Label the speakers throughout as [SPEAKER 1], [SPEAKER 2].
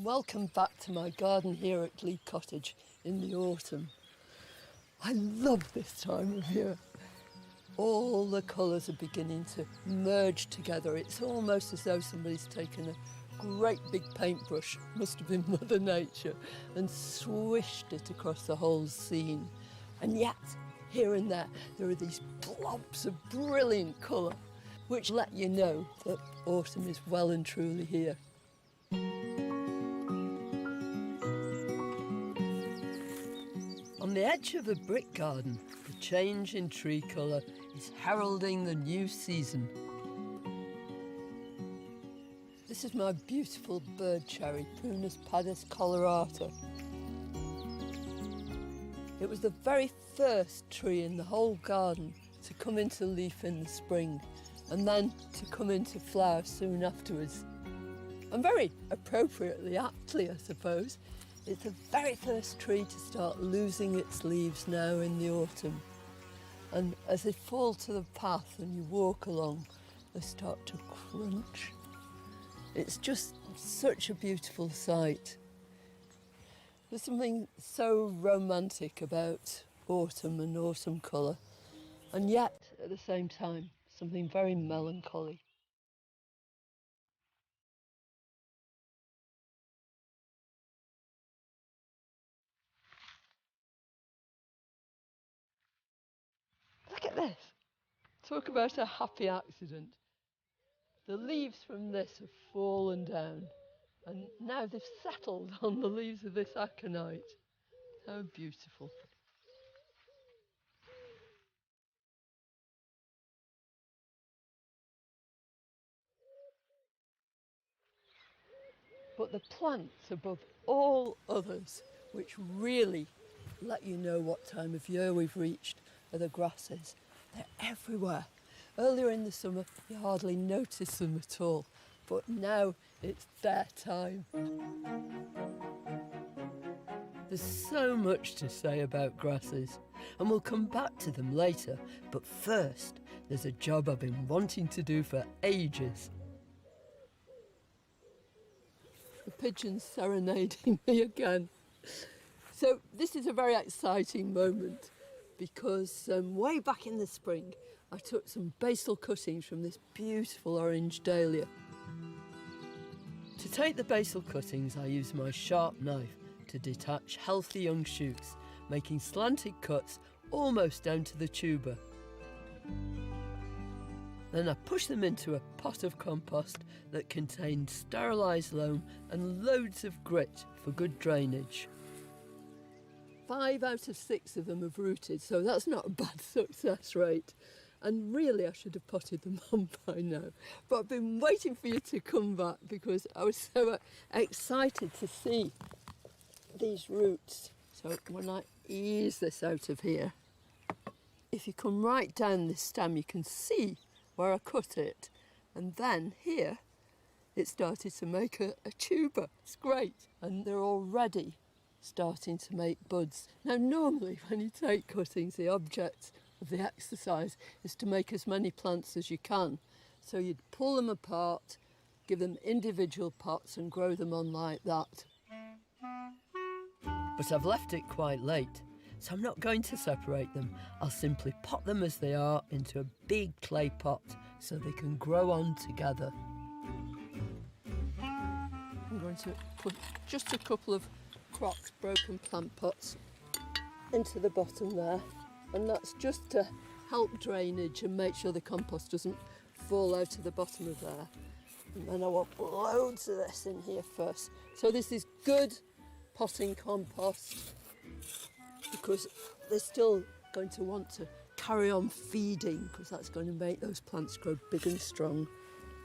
[SPEAKER 1] Welcome back to my garden here at Glebe Cottage in the autumn. I love this time of year. All the colours are beginning to merge together. It's almost as though somebody's taken a great big paintbrush, must have been Mother Nature, and swished it across the whole scene. And yet, here and there are these blobs of brilliant colour, which let you know that autumn is well and truly here. On the edge of a brick garden, the change in tree colour is heralding the new season. This is my beautiful bird cherry, Prunus padus colorata. It was the very first tree in the whole garden to come into leaf in the spring and then to come into flower soon afterwards. And very appropriately, aptly I suppose, it's the very first tree to start losing its leaves now in the autumn. And as they fall to the path and you walk along, they start to crunch. It's just such a beautiful sight. There's something so romantic about autumn and autumn colour, and yet at the same time, something very melancholy. Look at this. Talk about a happy accident. The leaves from this have fallen down and now they've settled on the leaves of this aconite. How beautiful. But the plants above all others, which really let you know what time of year we've reached, are the grasses. They're everywhere. Earlier in the summer, you hardly notice them at all, but now it's their time. There's so much to say about grasses, and we'll come back to them later, but first, there's a job I've been wanting to do for ages. The pigeon's serenading me again. So this is a very exciting moment because way back in the spring I took some basil cuttings from this beautiful orange dahlia. To take the basil cuttings I use my sharp knife to detach healthy young shoots, making slanted cuts almost down to the tuber. Then I push them into a pot of compost that contains sterilised loam and loads of grit for good drainage. 5 out of 6 of them have rooted, so that's not a bad success rate. And really I should have potted them on by now. But I've been waiting for you to come back because I was so excited to see these roots. So when I ease this out of here, if you come right down this stem you can see where I cut it, and then here it started to make a tuber. It's great, and they're already starting to make buds. Now normally when you take cuttings, the object of the exercise is to make as many plants as you can. So you'd pull them apart, give them individual pots and grow them on like that. But I've left it quite late, so I'm not going to separate them. I'll simply pot them as they are into a big clay pot so they can grow on together. I'm going to put just a couple of crocked broken plant pots into the bottom there, and that's just to help drainage and make sure the compost doesn't fall out of the bottom of there. And then I want loads of this in here first. So this is good potting compost because they're still going to want to carry on feeding because that's going to make those plants grow big and strong.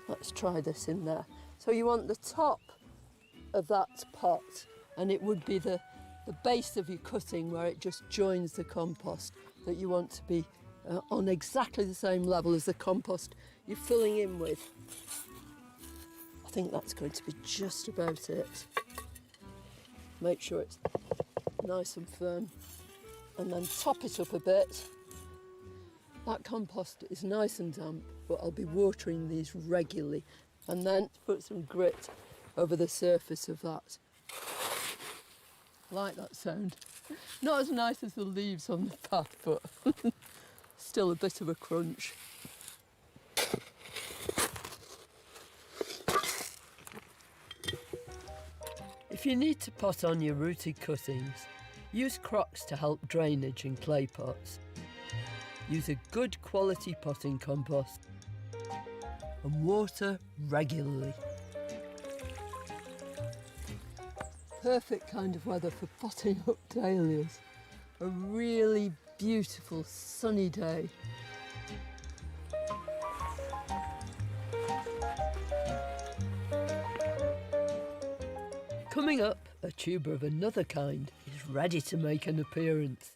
[SPEAKER 1] Let's try this in there. So you want the top of that pot, and it would be the base of your cutting where it just joins the compost, that you want to be on exactly the same level as the compost you're filling in with. I think that's going to be just about it. Make sure it's nice and firm, and then top it up a bit. That compost is nice and damp, but I'll be watering these regularly, and then put some grit over the surface of that I like that sound. Not as nice as the leaves on the path, but still a bit of a crunch. If you need to pot on your rooted cuttings, use crocks to help drainage in clay pots. Use a good quality potting compost and water regularly. Perfect kind of weather for potting up dahlias. A really beautiful sunny day. Coming up, a tuber of another kind is ready to make an appearance.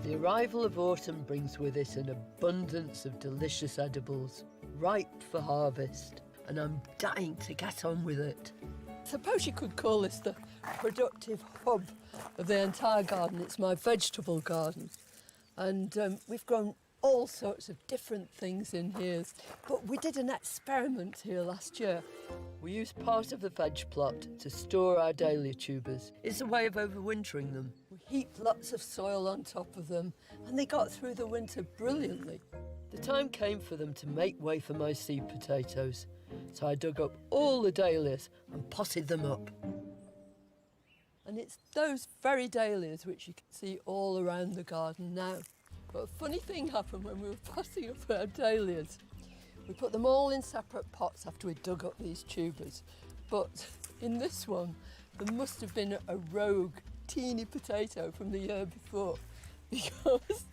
[SPEAKER 1] The arrival of autumn brings with it an abundance of delicious edibles, ripe for harvest, and I'm dying to get on with it. I suppose you could call this the productive hub of the entire garden. It's my vegetable garden, and we've grown all sorts of different things in here. But we did an experiment here last year. We used part of the veg plot to store our dahlia tubers. It's a way of overwintering them. We heaped lots of soil on top of them, and they got through the winter brilliantly. The time came for them to make way for my seed potatoes, so I dug up all the dahlias and potted them up. And it's those very dahlias which you can see all around the garden now. But a funny thing happened when we were potting up our dahlias. We put them all in separate pots after we dug up these tubers. But in this one, there must have been a rogue, teeny potato from the year before, because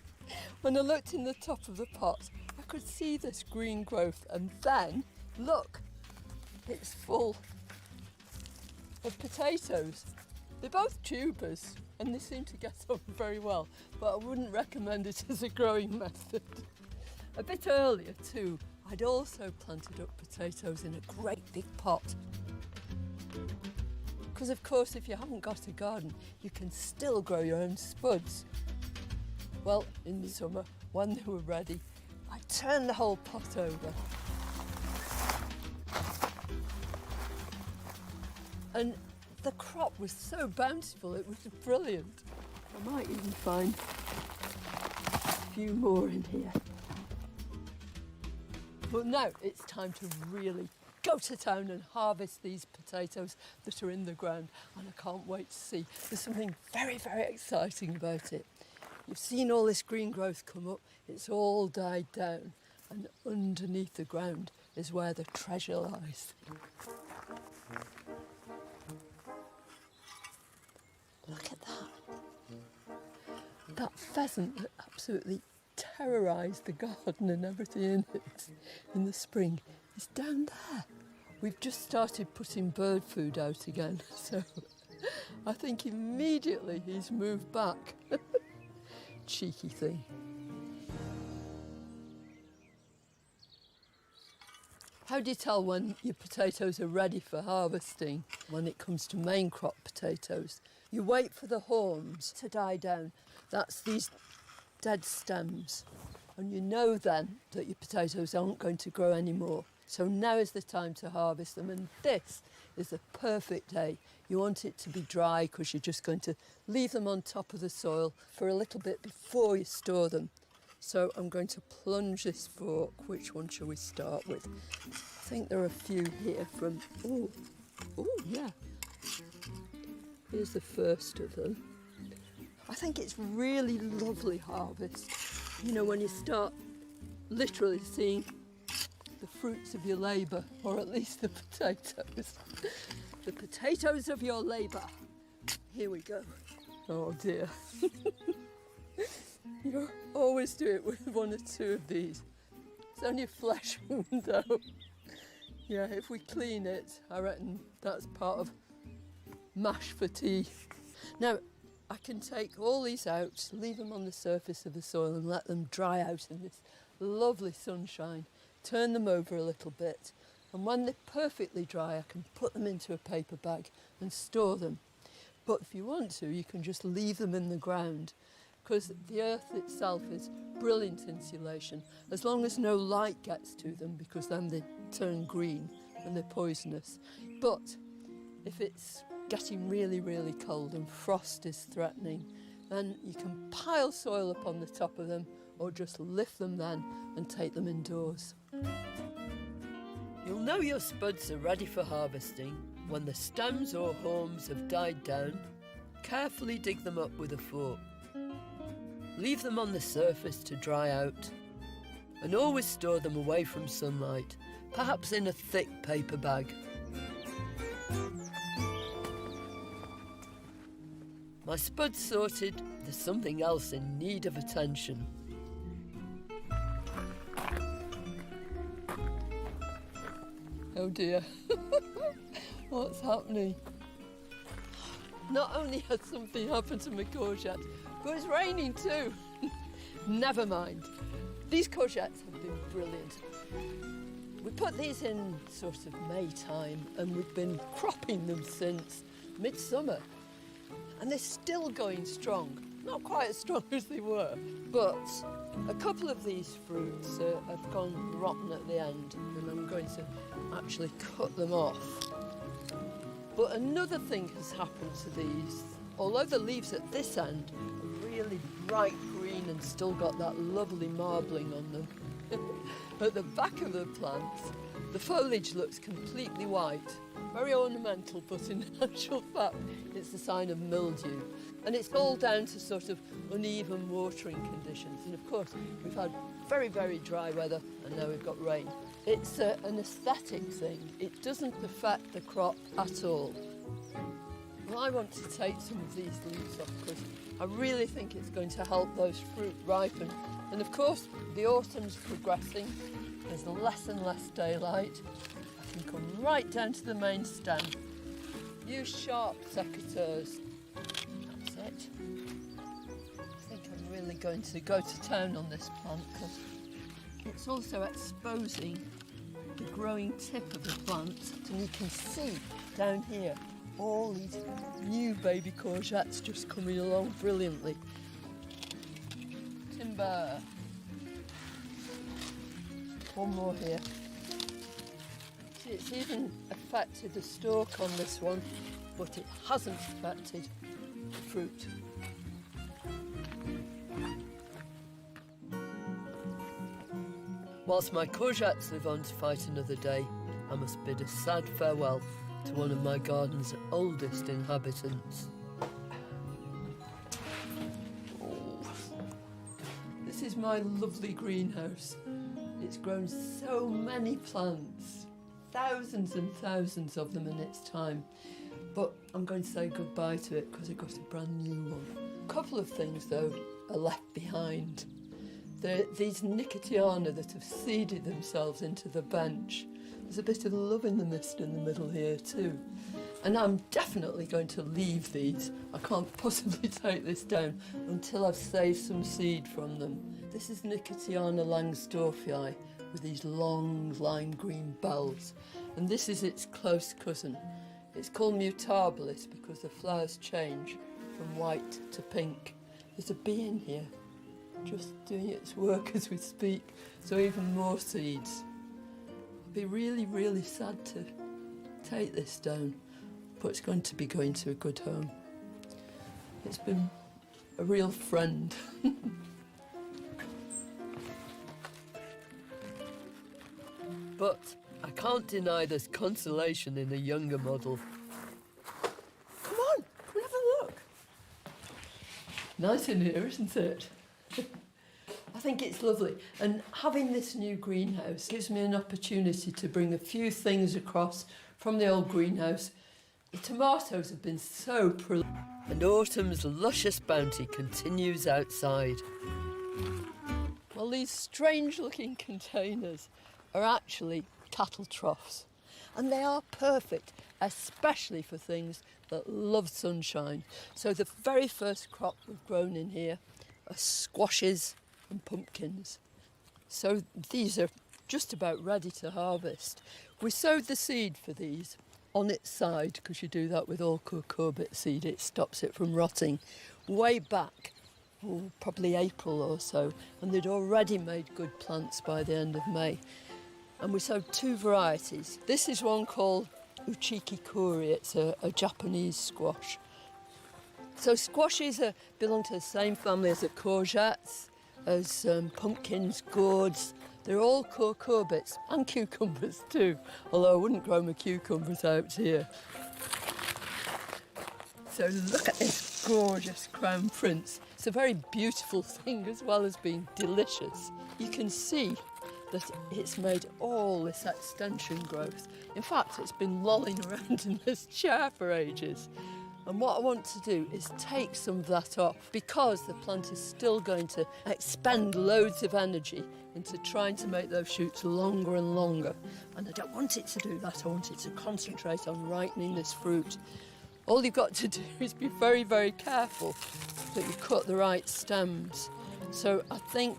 [SPEAKER 1] when I looked in the top of the pot, I could see this green growth, and then, look, it's full of potatoes. They're both tubers, and they seem to get on very well, but I wouldn't recommend it as a growing method. A bit earlier too, I'd also planted up potatoes in a great big pot. Because of course, if you haven't got a garden, you can still grow your own spuds. Well, in the summer, when they were ready, I turned the whole pot over. And the crop was so bountiful, it was brilliant. I might even find a few more in here. But now it's time to really go to town and harvest these potatoes that are in the ground, and I can't wait to see. There's something very, very exciting about it. You've seen all this green growth come up, it's all died down, and underneath the ground is where the treasure lies. Look at that. That pheasant that absolutely terrorised the garden and everything in it in the spring is down there. We've just started putting bird food out again, so I think immediately he's moved back. Cheeky thing. How do you tell when your potatoes are ready for harvesting? When it comes to main crop potatoes, you wait for the haulms to die down. That's these dead stems. And you know then that your potatoes aren't going to grow anymore. So now is the time to harvest them, and this is the perfect day. You want it to be dry because you're just going to leave them on top of the soil for a little bit before you store them. So I'm going to plunge this fork. Which one shall we start with? I think there are a few here from, oh yeah. Here's the first of them. I think it's really lovely harvest. You know, when you start literally seeing the fruits of your labour, or at least the potatoes. The potatoes of your labour. Here we go. Oh dear. You always do it with one or two of these. It's only a flesh wound though. Yeah, if we clean it, I reckon that's part of mash for tea. Now, I can take all these out, leave them on the surface of the soil and let them dry out in this lovely sunshine. Turn them over a little bit, and when they're perfectly dry, I can put them into a paper bag and store them. But if you want to, you can just leave them in the ground, because the earth itself is brilliant insulation, as long as no light gets to them, because then they turn green and they're poisonous. But if it's getting really, really cold and frost is threatening, then you can pile soil up on the top of them or just lift them then and take them indoors. You'll know your spuds are ready for harvesting when the stems or haulms have died down. Carefully dig them up with a fork. Leave them on the surface to dry out, and always store them away from sunlight, perhaps in a thick paper bag. My spuds sorted, there's something else in need of attention. Oh dear, what's happening? Not only has something happened to my courgettes, but it's raining too. Never mind. These courgettes have been brilliant. We put these in sort of May time and we've been cropping them since midsummer. And they're still going strong. Not quite as strong as they were, but a couple of these fruits have gone rotten at the end and I'm going to actually cut them off. But another thing has happened to these. Although the leaves at this end are really bright green and still got that lovely marbling on them, at the back of the plants, the foliage looks completely white. Very ornamental, but in actual fact, it's a sign of mildew. And it's all down to sort of uneven watering conditions. And of course, we've had very, very dry weather, and now we've got rain. It's an aesthetic thing. It doesn't affect the crop at all. Well, I want to take some of these leaves off because I really think it's going to help those fruit ripen. And of course, the autumn's progressing. There's less and less daylight. I can come right down to the main stem. Use sharp secateurs. That's it. I think I'm really going to go to town on this plant because it's also exposing the growing tip of the plant. And you can see down here all these new baby courgettes just coming along brilliantly. Timber. One more here. See, it's even affected the stalk on this one, but it hasn't affected the fruit. Whilst my courgettes live on to fight another day, I must bid a sad farewell to one of my garden's oldest inhabitants. Oh. This is my lovely greenhouse. It's grown so many plants, thousands and thousands of them in its time. But I'm going to say goodbye to it because I got a brand new one. A couple of things, though, are left behind. These Nicotiana that have seeded themselves into the bench. There's a bit of love in the mist in the middle here too. And I'm definitely going to leave these. I can't possibly take this down until I've saved some seed from them. This is Nicotiana Langsdorffii with these long lime green bells. And this is its close cousin. It's called Mutabilis because the flowers change from white to pink. There's a bee in here just doing its work as we speak. So even more seeds. Be really, really sad to take this down, but it's going to be going to a good home. It's been a real friend. But I can't deny there's consolation in a younger model. Come on, come and have a look. Nice in here, isn't it? I think it's lovely, and having this new greenhouse gives me an opportunity to bring a few things across from the old greenhouse. The tomatoes have been so prolific, and autumn's luscious bounty continues outside. Well, these strange-looking containers are actually cattle troughs, and they are perfect, especially for things that love sunshine. So the very first crop we've grown in here are squashes and pumpkins. So these are just about ready to harvest. We sowed the seed for these on its side, because you do that with all cucurbit seed, it stops it from rotting, way back probably April or so, and they'd already made good plants by the end of May. And we sowed 2 varieties. This is one called Uchiki Kuri. It's a Japanese squash. So squashes belong to the same family as the courgettes, as pumpkins, gourds. They're all cucurbits, and cucumbers too, although I wouldn't grow my cucumbers out here. So look at this gorgeous crown prince. It's a very beautiful thing as well as being delicious. You can see that it's made all this extension growth. In fact, it's been lolling around in this chair for ages. And what I want to do is take some of that off, because the plant is still going to expend loads of energy into trying to make those shoots longer and longer. And I don't want it to do that. I want it to concentrate on ripening this fruit. All you've got to do is be very, very careful that you cut the right stems. So I think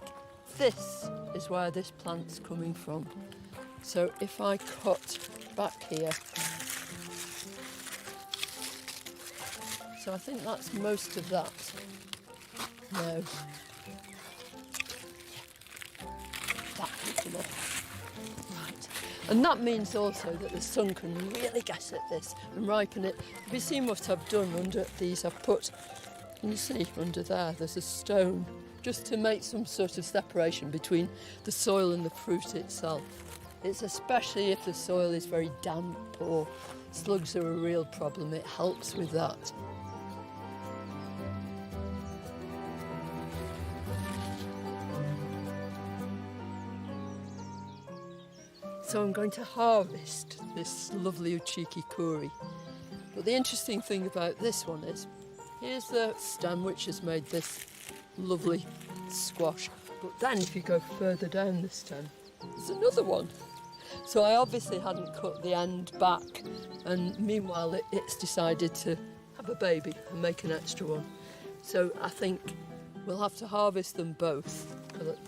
[SPEAKER 1] this is where this plant's coming from. So if I cut back here, so I think that's most of that. No. That's enough. Right. And that means also that the sun can really get at this and ripen it. Have you seen what I've done under these? I've put, can you see under there's a stone, just to make some sort of separation between the soil and the fruit itself. It's especially if the soil is very damp or slugs are a real problem, it helps with that. So I'm going to harvest this lovely Uchiki Kuri. But the interesting thing about this one is, here's the stem which has made this lovely squash. But then if you go further down the stem, there's another one. So I obviously hadn't cut the end back, and meanwhile it's decided to have a baby and make an extra one. So I think we'll have to harvest them both.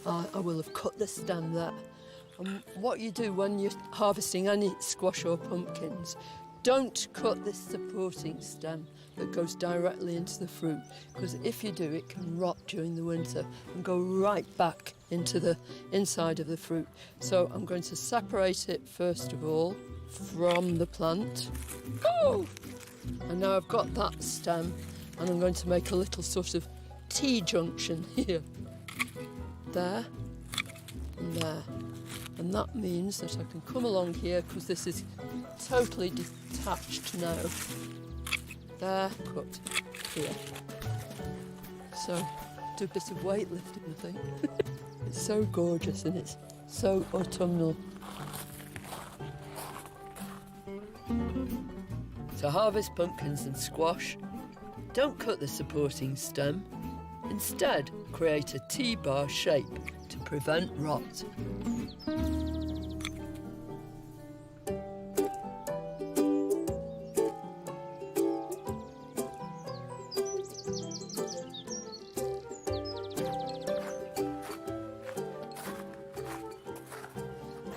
[SPEAKER 1] I will have cut the stem there. And what you do when you're harvesting any squash or pumpkins, don't cut this supporting stem that goes directly into the fruit, because if you do, it can rot during the winter and go right back into the inside of the fruit. So I'm going to separate it first of all from the plant. Oh! And now I've got that stem, and I'm going to make a little sort of T-junction here. There and there. And that means that I can come along here, because this is totally detached now. There, cut here. So, do a bit of weightlifting, I think. It's so gorgeous and it's so autumnal. To harvest pumpkins and squash, don't cut the supporting stem. Instead, create a T-bar shape to prevent rot.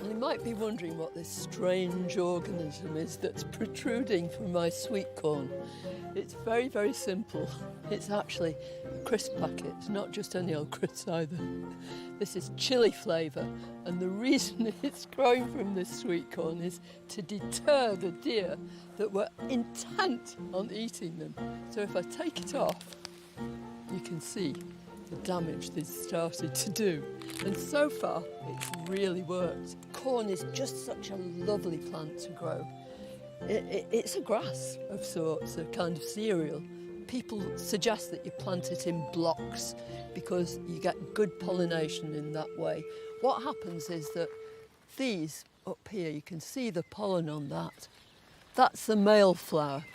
[SPEAKER 1] You might be wondering what this strange organism is that's protruding from my sweet corn. It's very, very simple. It's actually a crisp packet. It's not just any old crisp either. This is chili flavour, and the reason it's growing from this sweet corn is to deter the deer that were intent on eating them. So if I take it off, you can see the damage they've started to do. And so far, it's really worked. Corn is just such a lovely plant to grow. It's a grass of sorts, a kind of cereal. People suggest that you plant it in blocks because you get good pollination in that way. What happens is that these up here, you can see the pollen on that. That's the male flower,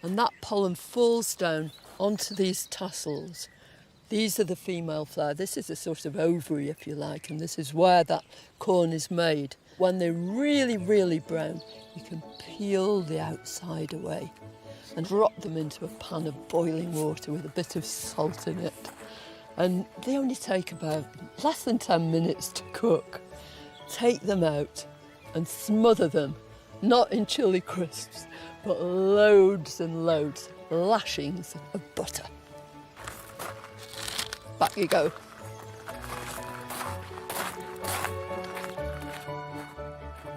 [SPEAKER 1] and that pollen falls down onto these tassels. These are the female flower. This is a sort of ovary, if you like, and this is where that corn is made. When they're really, really brown, you can peel the outside away and drop them into a pan of boiling water with a bit of salt in it. And they only take about less than 10 minutes to cook. Take them out and smother them, not in chili crisps, but loads and loads, lashings of butter. back you go.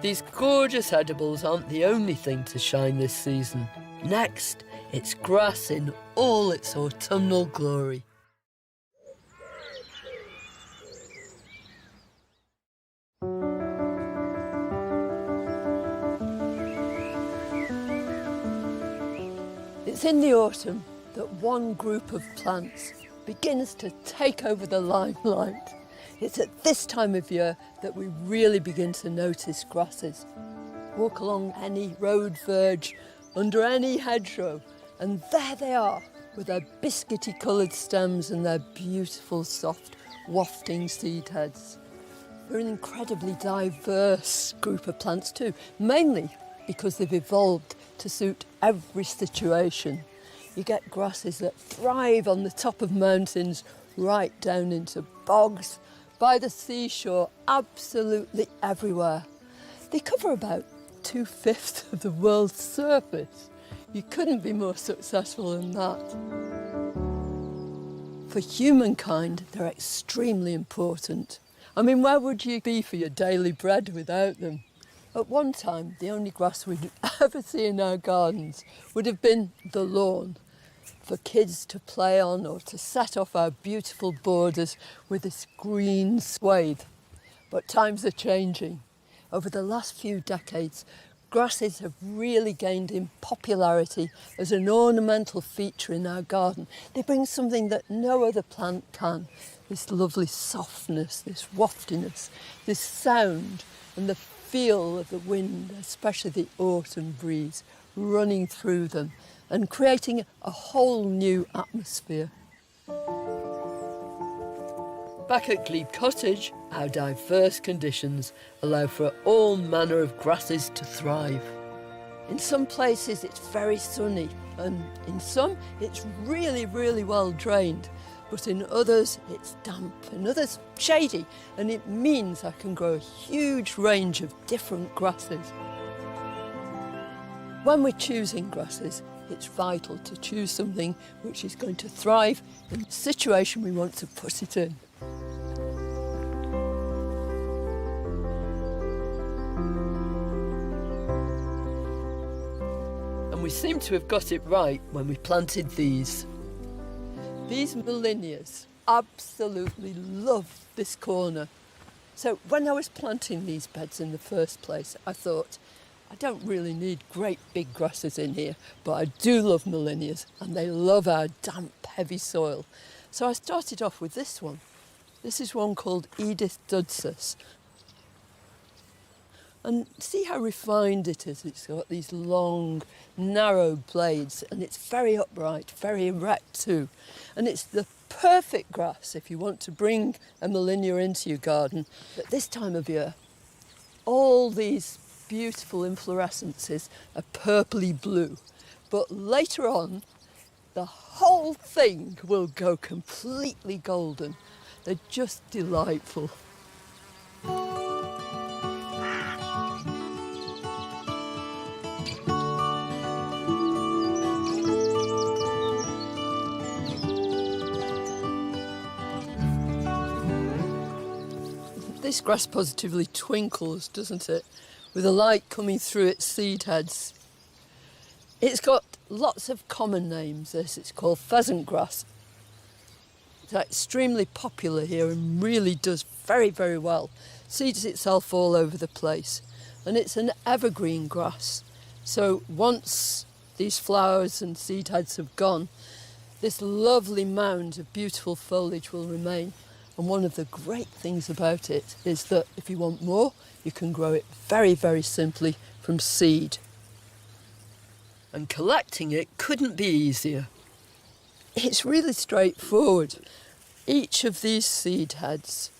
[SPEAKER 1] These gorgeous edibles aren't the only thing to shine this season. Next, it's grass in all its autumnal glory. It's in the autumn that one group of plants begins to take over the limelight. It's at this time of year that we really begin to notice grasses. Walk along any road verge, under any hedgerow, and there they are, with their biscuity coloured stems and their beautiful, soft, wafting seed heads. They're an incredibly diverse group of plants too, mainly because they've evolved to suit every situation. You get grasses that thrive on the top of mountains, right down into bogs, by the seashore, absolutely everywhere. They cover about 2/5 of the world's surface. You couldn't be more successful than that. For humankind, they're extremely important. I mean, where would you be for your daily bread without them? At one time, the only grass we'd ever see in our gardens would have been the lawn, for kids to play on or to set off our beautiful borders with this green swathe. But times are changing. Over the last few decades, grasses have really gained in popularity as an ornamental feature in our garden. They bring something that no other plant can. This lovely softness, this waftiness, this sound, and the feel of the wind, especially the autumn breeze, running through them and creating a whole new atmosphere. Back at Glebe Cottage, our diverse conditions allow for all manner of grasses to thrive. In some places it's very sunny, and in some it's really, really well drained, but in others it's damp, and others shady, and it means I can grow a huge range of different grasses. When we're choosing grasses, it's vital to choose something which is going to thrive in the situation we want to put it in. And we seem to have got it right when we planted these. These Millennias absolutely love this corner. So when I was planting these beds in the first place, I thought, I don't really need great big grasses in here, but I do love Millennias and they love our damp, heavy soil. So I started off with this one. This is one called Edith Dudsus. And see how refined it is. It's got these long, narrow blades and it's very upright, very erect too. And it's the perfect grass if you want to bring a Millennia into your garden at this time of year. All these beautiful inflorescences are purpley blue, but later on the whole thing will go completely golden. They're just delightful. This grass positively twinkles, doesn't it? With the light coming through its seed heads. It's got lots of common names, this. It's called pheasant grass. It's extremely popular here and really does very, very well. Seeds itself all over the place. And it's an evergreen grass. So once these flowers and seed heads have gone, this lovely mound of beautiful foliage will remain. And one of the great things about it is that if you want more, you can grow it very, very simply from seed. And collecting it couldn't be easier. It's really straightforward. Each of these seed heads,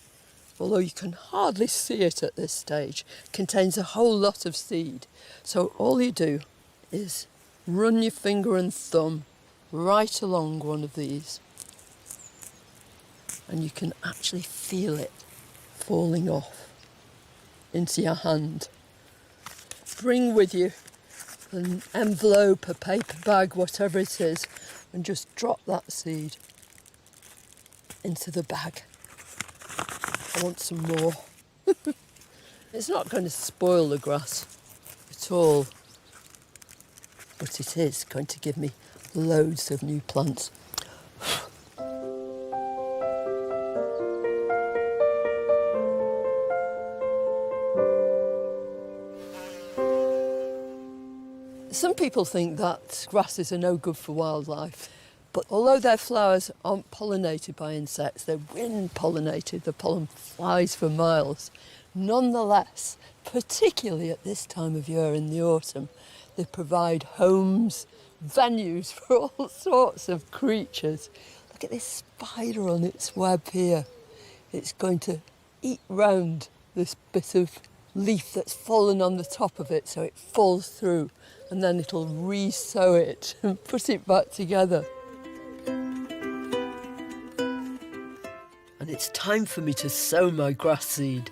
[SPEAKER 1] although you can hardly see it at this stage, contains a whole lot of seed. So all you do is run your finger and thumb right along one of these. And you can actually feel it falling off into your hand. Bring with you an envelope, a paper bag, whatever it is, and just drop that seed. into the bag. I want some more. It's not going to spoil the grass at all, but it is going to give me loads of new plants. Some people think that grasses are no good for wildlife, but although their flowers aren't pollinated by insects, they're wind pollinated, the pollen flies for miles. Nonetheless, particularly at this time of year in the autumn, they provide homes, venues for all sorts of creatures. Look at this spider on its web here. It's going to eat round this bit of leaf that's fallen on the top of it so it falls through, and then it'll re-sow it and put it back together. And it's time for me to sow my grass seed.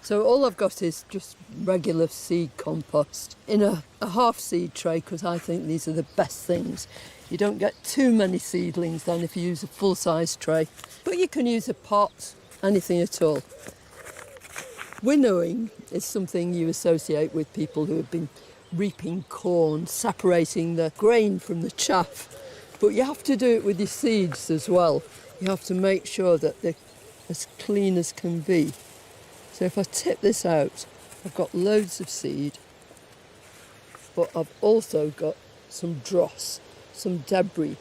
[SPEAKER 1] So all I've got is just regular seed compost in a half seed tray, because I think these are the best things. You don't get too many seedlings then if you use a full-size tray, but you can use a pot, anything at all. Winnowing is something you associate with people who have been reaping corn, separating the grain from the chaff. But you have to do it with your seeds as well. You have to make sure that they're as clean as can be. So if I tip this out, I've got loads of seed, but I've also got some dross, some debris.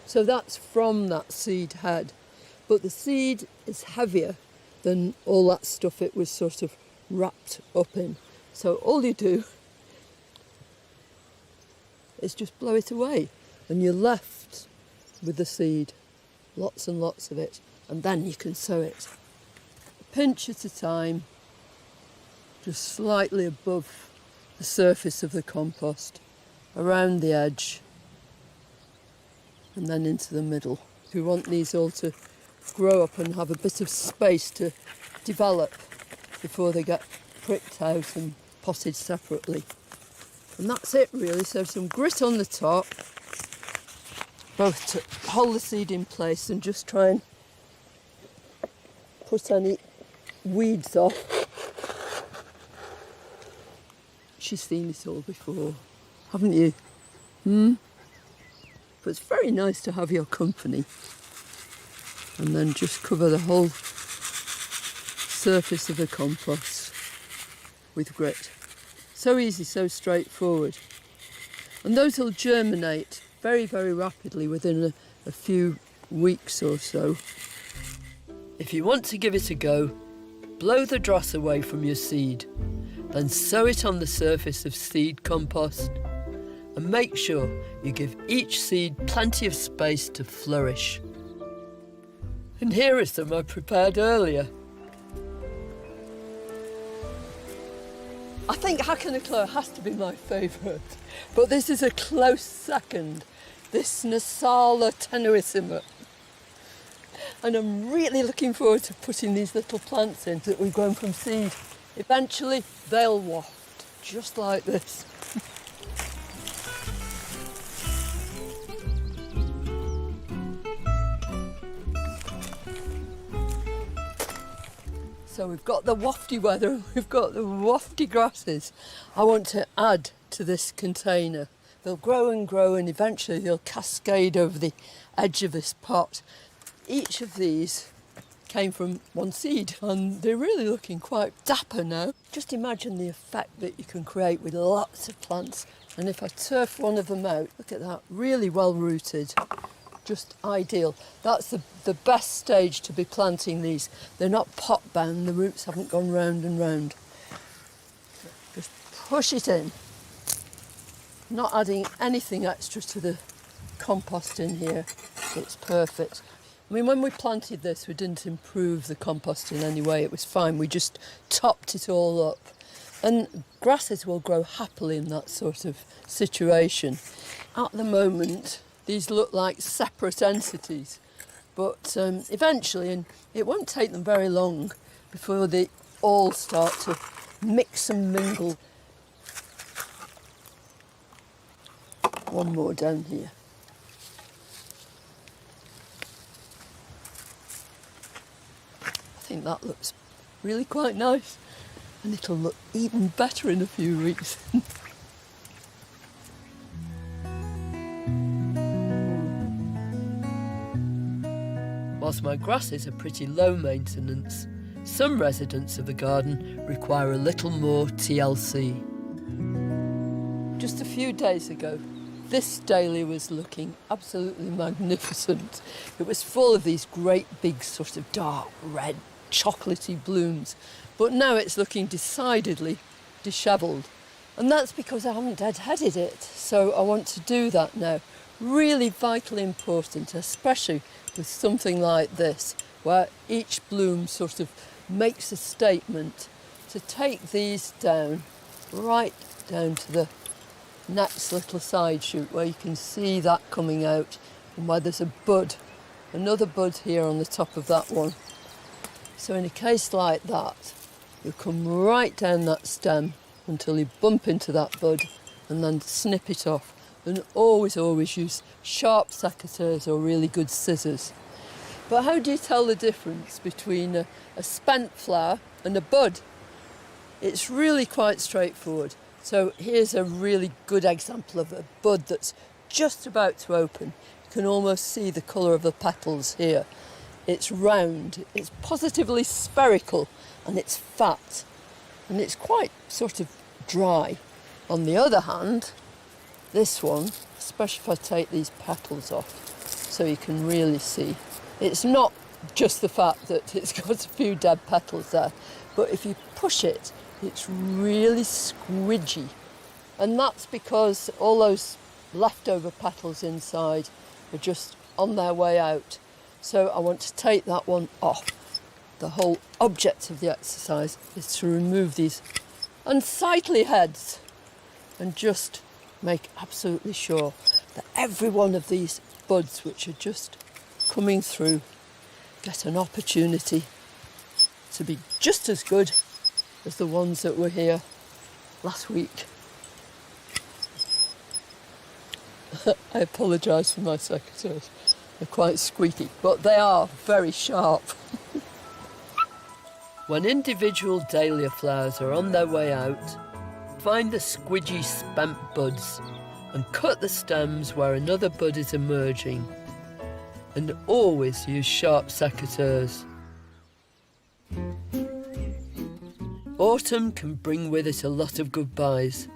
[SPEAKER 1] So that's from that seed head. But the seed is heavier than all that stuff it was sort of wrapped up in. So all you do is just blow it away, and you're left with the seed, lots and lots of it, and then you can sow it. A pinch at a time, just slightly above the surface of the compost, around the edge, and then into the middle. We want these all to grow up and have a bit of space to develop before they get pricked out and potted separately. And that's it really, so some grit on the top, both to hold the seed in place and just try and put any weeds off. She's seen it all before, haven't you? But it's very nice to have your company. And then just cover the whole surface of the compost with grit. So easy, so straightforward. And those will germinate very, very rapidly within a few weeks or so. If you want to give it a go, blow the dross away from your seed, then sow it on the surface of seed compost, and make sure you give each seed plenty of space to flourish. And here are some I prepared earlier. I think Hackanaklaw has to be my favourite, but this is a close second, this Nasala tenuissima. And I'm really looking forward to putting these little plants in that we've grown from seed. Eventually they'll waft, just like this. So we've got the wafty weather, we've got the wafty grasses. I want to add to this container. They'll grow and eventually they'll cascade over the edge of this pot. Each of these came from one seed and they're really looking quite dapper now. Just imagine the effect that you can create with lots of plants. And if I turf one of them out, look at that, really well rooted. Just ideal. That's the best stage to be planting these. They're not pot bound, the roots haven't gone round and round. Just push it in. Not adding anything extra to the compost in here. It's perfect. I mean, when we planted this, we didn't improve the compost in any way. It was fine. We just topped it all up. And grasses will grow happily in that sort of situation. At the moment, these look like separate entities, but eventually, and it won't take them very long before they all start to mix and mingle. One more down here. think that looks really quite nice, and it'll look even better in a few weeks. Whilst my grasses are pretty low maintenance, some residents of the garden require a little more TLC. Just a few days ago, this dahlia was looking absolutely magnificent. It was full of these great big sort of dark red chocolatey blooms, but now it's looking decidedly dishevelled. And that's because I haven't deadheaded it, so I want to do that now. Really vitally important, especially with something like this, where each bloom sort of makes a statement, to take these down, right down to the next little side shoot where you can see that coming out, and where there's a bud, another bud here on the top of that one. So in a case like that, you come right down that stem until you bump into that bud and then snip it off. And always use sharp secateurs or really good scissors. But how do you tell the difference between a spent flower and a bud? It's really quite straightforward. So here's a really good example of a bud that's just about to open. You can almost see the colour of the petals here. It's round, it's positively spherical, and it's fat. And it's quite sort of dry. On the other hand, this one, especially if I take these petals off so you can really see, it's not just the fact that it's got a few dead petals there, but if you push it, it's really squidgy. And that's because all those leftover petals inside are just on their way out. So I want to take that one off. The whole object of the exercise is to remove these unsightly heads and just make absolutely sure that every one of these buds which are just coming through get an opportunity to be just as good as the ones that were here last week. I apologise for my secateurs. They're quite squeaky, but they are very sharp. When individual dahlia flowers are on their way out, find the squidgy spent buds and cut the stems where another bud is emerging. And always use sharp secateurs. Autumn can bring with it a lot of goodbyes,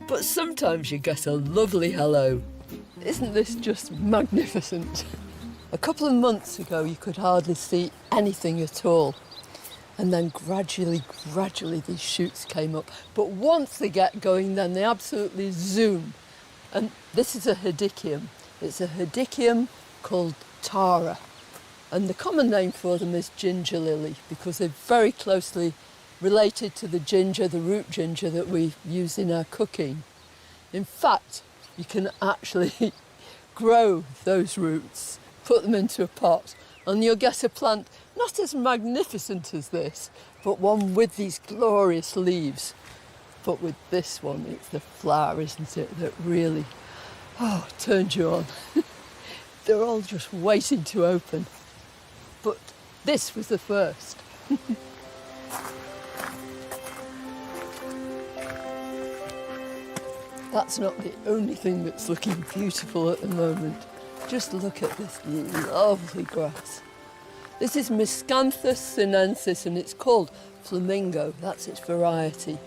[SPEAKER 1] but sometimes you get a lovely hello. Isn't this just magnificent? A couple of months ago you could hardly see anything at all. And then gradually these shoots came up. But once they get going, then they absolutely zoom. And this is a hedychium. It's a hedychium called Tara. And the common name for them is ginger lily, because they're very closely related to the ginger, the root ginger that we use in our cooking. In fact, you can actually grow those roots, put them into a pot, and you'll get a plant not as magnificent as this, but one with these glorious leaves. But with this one, it's the flower, isn't it, that really, turns you on. They're all just waiting to open. But this was the first. That's not the only thing that's looking beautiful at the moment. Just look at this lovely grass. This is Miscanthus sinensis and it's called flamingo, that's its variety.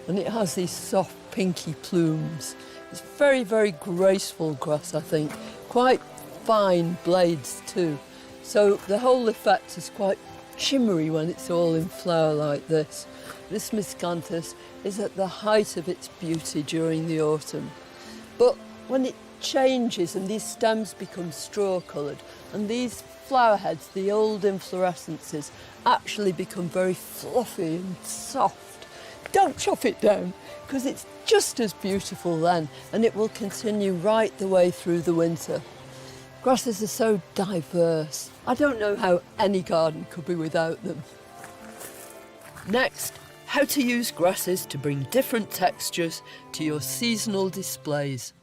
[SPEAKER 1] And it has these soft pinky plumes. It's very, very graceful grass, I think. Quite fine blades too. So the whole effect is quite shimmery when it's all in flower like this. This Miscanthus is at the height of its beauty during the autumn. But when it changes and these stems become straw-coloured and these flower heads, the old inflorescences, actually become very fluffy and soft. Don't chop it down, because it's just as beautiful then, and it will continue right the way through the winter. Grasses are so diverse. I don't know how any garden could be without them. Next, how to use grasses to bring different textures to your seasonal displays.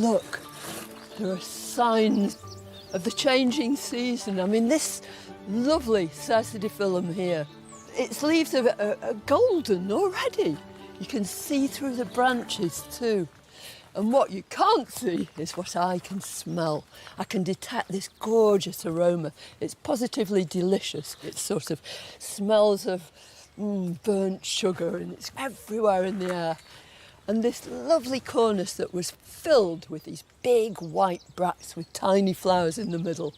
[SPEAKER 1] look, there are signs of the changing season. I mean, this lovely Cercidiphyllum here, its leaves are golden already. You can see through the branches too. And what you can't see is what I can smell. I can detect this gorgeous aroma. It's positively delicious. It sort of smells of burnt sugar, and it's everywhere in the air. And this lovely cornice that was filled with these big white bracts with tiny flowers in the middle.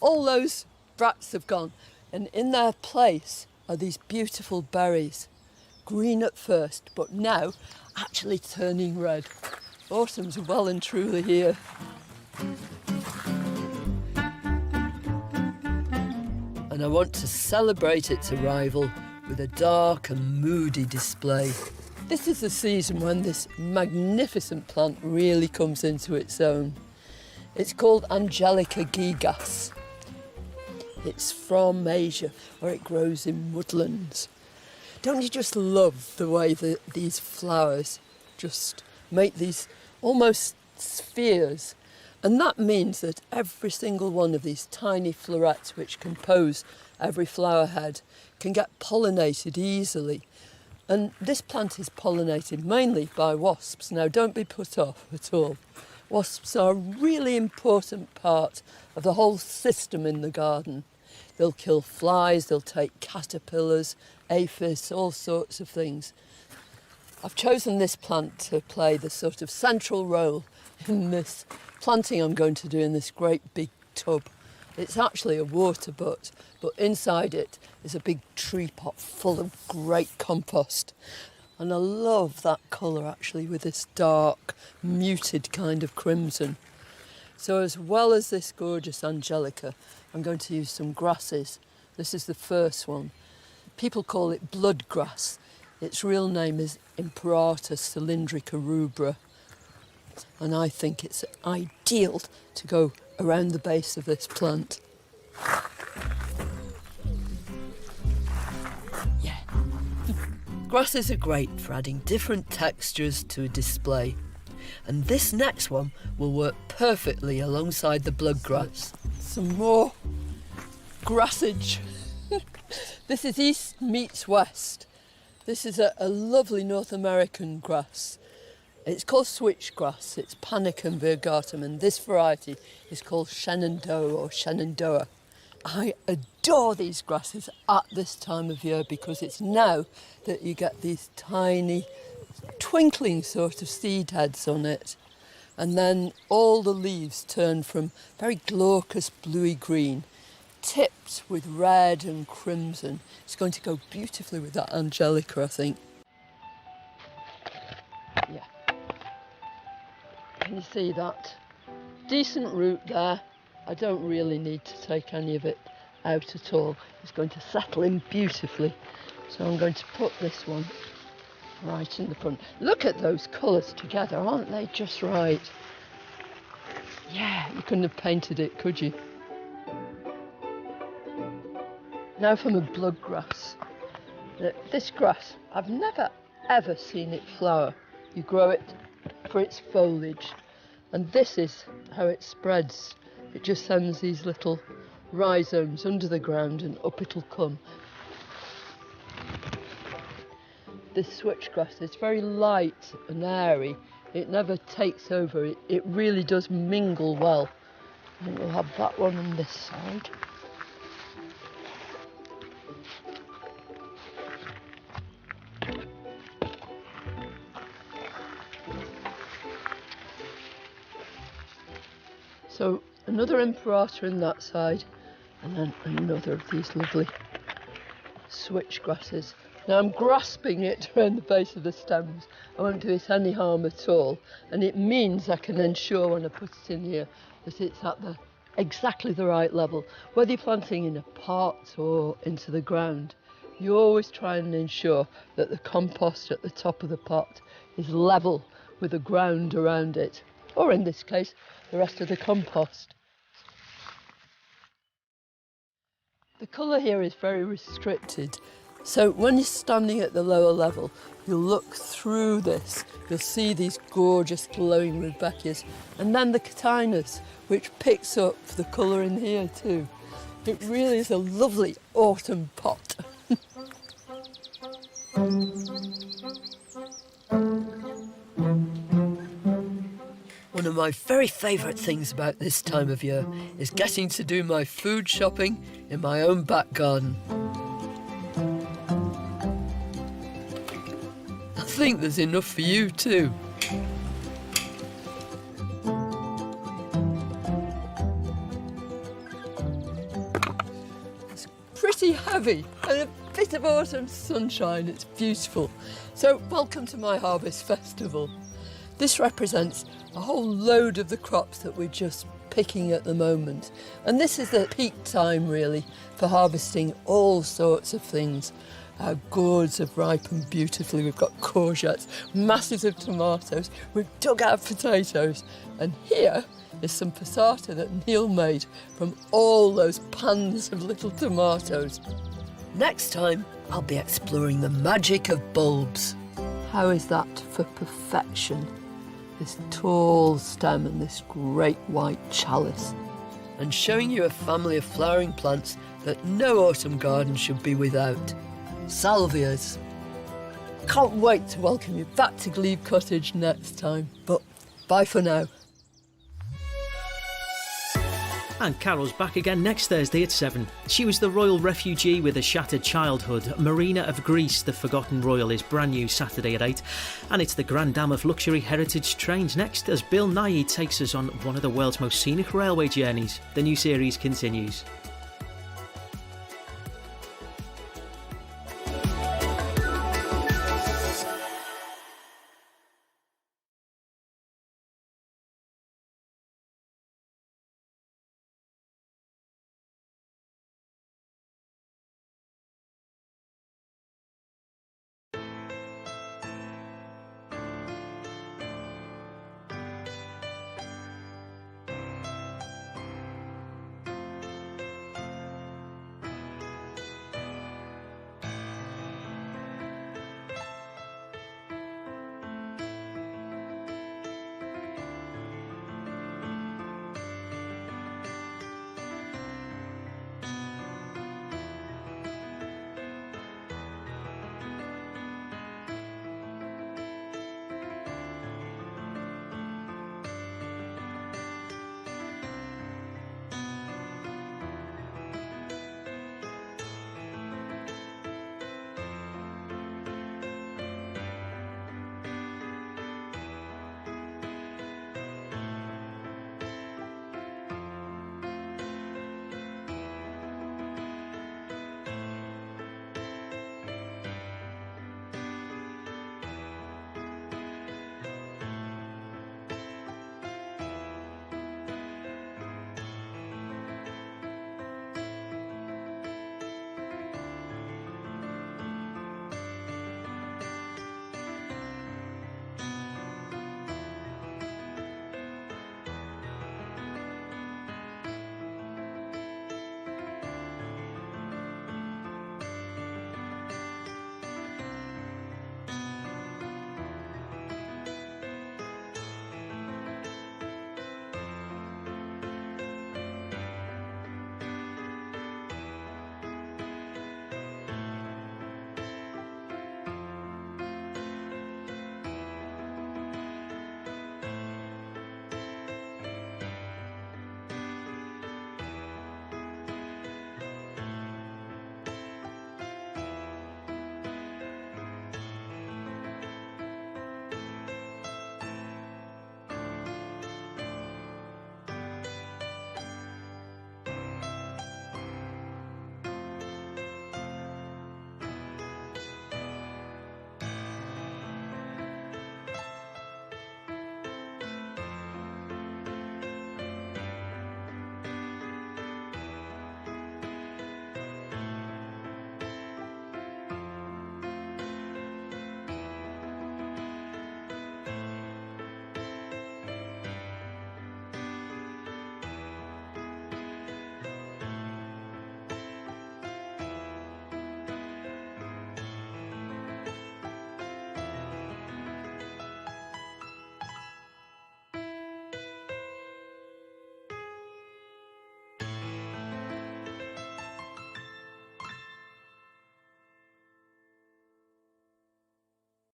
[SPEAKER 1] All those bracts have gone, and in their place are these beautiful berries. Green at first, but now actually turning red. Autumn's well and truly here. And I want to celebrate its arrival with a dark and moody display. This is the season when this magnificent plant really comes into its own. It's called Angelica gigas. It's from Asia, where it grows in woodlands. Don't you just love the way that these flowers just make these almost spheres? And that means that every single one of these tiny florets which compose every flower head can get pollinated easily. And this plant is pollinated mainly by wasps. Now, don't be put off at all. Wasps are a really important part of the whole system in the garden. They'll kill flies, they'll take caterpillars, aphids, all sorts of things. I've chosen this plant to play the sort of central role in this planting I'm going to do in this great big tub. It's actually a water butt, but inside it is a big tree pot full of great compost. And I love that colour actually, with this dark, muted kind of crimson. So as well as this gorgeous Angelica, I'm going to use some grasses. This is the first one. People call it blood grass. Its real name is Imperata cylindrica rubra. And I think it's ideal to go around the base of this plant. Yeah. Grasses are great for adding different textures to a display. And this next one will work perfectly alongside the blood grass. Some more grassage. This is east meets west. This is a lovely North American grass. It's called switchgrass. It's Panicum virgatum, and this variety is called Shenandoah or Shenandoah. I adore these grasses at this time of year because it's now that you get these tiny twinkling sort of seed heads on it, and then all the leaves turn from very glaucous bluey green, tipped with red and crimson. It's going to go beautifully with that Angelica, I think. Yeah. Can you see that? Decent root there. I don't really need to take any of it out at all. It's going to settle in beautifully. So I'm going to put this one right in the front. Look at those colours together, aren't they just right? Yeah, you couldn't have painted it, could you? Now from a blood grass. This grass, I've never ever seen it flower. You grow it for its foliage, and this is how it spreads. It just sends these little rhizomes under the ground and up it'll come. This switchgrass is very light and airy. It never takes over. It really does mingle well. I think we'll have that one on this side. So another Imperata in that side, and then another of these lovely switchgrasses. Now I'm grasping it around the base of the stems. I won't do it any harm at all, and it means I can ensure when I put it in here that it's at exactly the right level. Whether you're planting in a pot or into the ground, you always try and ensure that the compost at the top of the pot is level with the ground around it, or in this case, the rest of the compost. The colour here is very restricted. So when you're standing at the lower level, you'll look through this, you'll see these gorgeous glowing rudbeckias, and then the cotinus, which picks up the colour in here too. It really is a lovely autumn pot. One of my very favourite things about this time of year is getting to do my food shopping in my own back garden. I think there's enough for you too. It's pretty heavy and a bit of autumn sunshine. It's beautiful. So welcome to my harvest festival. This represents a whole load of the crops that we're just picking at the moment. And this is the peak time really for harvesting all sorts of things. Our gourds have ripened beautifully. We've got courgettes, masses of tomatoes. We've dug out potatoes. And here is some passata that Neil made from all those pans of little tomatoes. Next time, I'll be exploring the magic of bulbs. How is that for perfection? This tall stem and this great white chalice. And showing you a family of flowering plants that no autumn garden should be without. Salvias. Can't wait to welcome you back to Glebe Cottage next time, but bye for now.
[SPEAKER 2] And Carol's back again next Thursday at 7. She was the royal refugee with a shattered childhood. Marina of Greece, the Forgotten Royal, is brand new Saturday at 8. And it's the Grand Dame of Luxury Heritage Trains next as Bill Nighy takes us on one of the world's most scenic railway journeys. The new series continues.